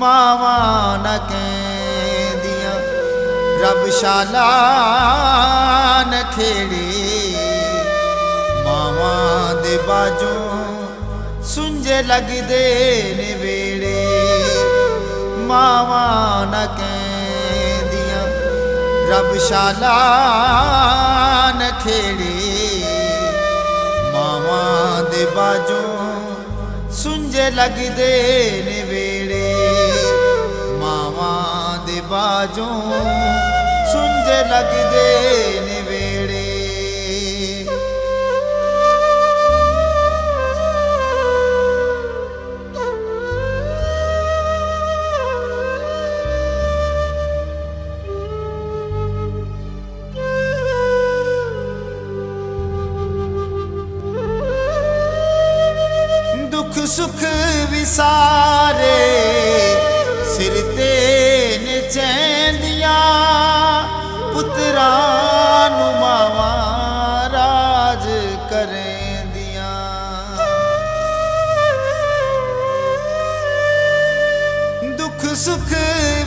मावा न कहदियां रब शाला न खेड़े। मावा दे बाजों सुंजे लगदे ने वेड़े। मावा न कहदियां रब शाला न खेड़े। मावा दे बाजों सुंजे लगदे ने वेड़े। मावा दे बाजों सुंजे लगदे ने वेड़े। दुख सुख विसारे सिर ते ने चैंदियां। पुत्रां नूं मावां राज करेंदियां। दुख सुख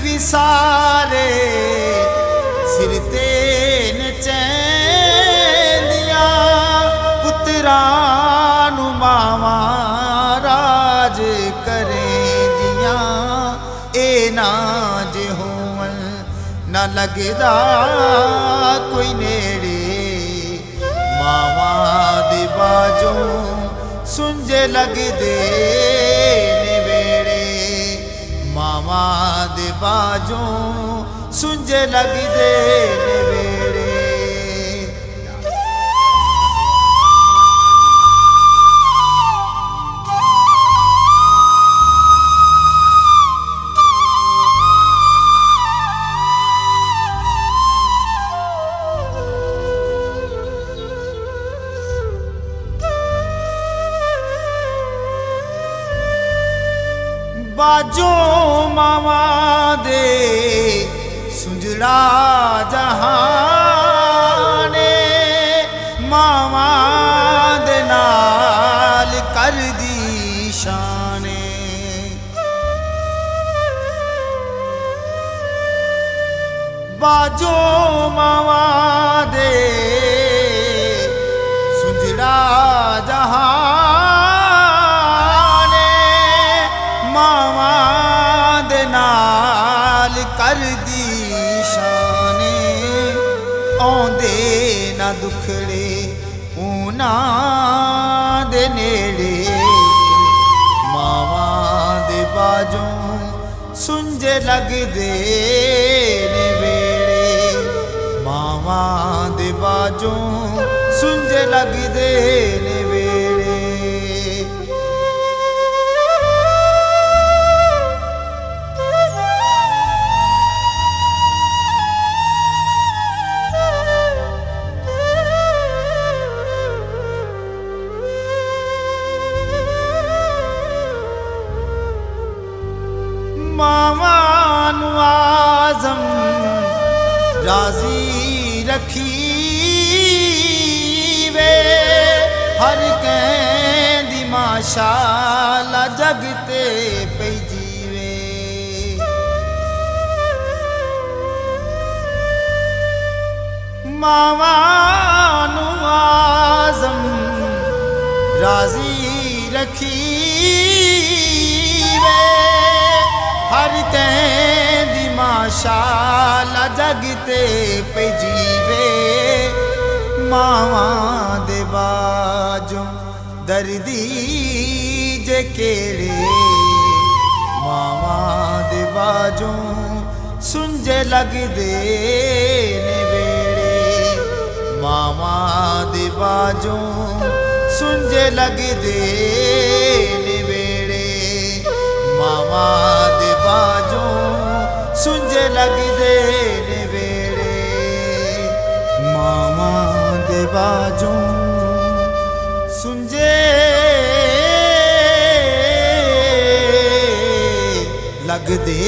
विसारे सिर ते ने चैंदियां। पुत्रां नूं मावां राज करेंदियां। ए ना जे होवन ना लगदा कोई नेड़े। मावा दे बाजों सुंजे लगदे ने वेड़े। मावा दे बाजों सुंजे लगदे ने वेड़े। बाजों मावा दे सुंजड़ा जहाने। मावा दे नाल कर दी शाने। बाजों मावा दे सुंजड़ा जहाने। मावा दे नाल कर दी शाने। आउंदे ना दुखड़े उन्हां दे नेड़े। मावा दे बाजों सुंजे लगदे ने वेड़े। मावा दे बाजों सुंजे लगदे ने वेड़े। मावा नूं आज़म राज़ी रखी वे। हर कहंदी माशाअल्लाह जग ते पई जीवे। मावा नूं आज़म राज़ी रखी वे। हर कहंदी माशाअल्लाह जग ते पई जीवे। मावा दे बाजों दर्दी जे केड़े। मावा दे बाजों सुंजे लगदे ने वेड़े। मावा दे बाजों सुंजे लगदे ने वेड़े। मावा दे बाजों सुंजे लगदे ने वेड़े। मावा दे बाजों सुंजे लगदे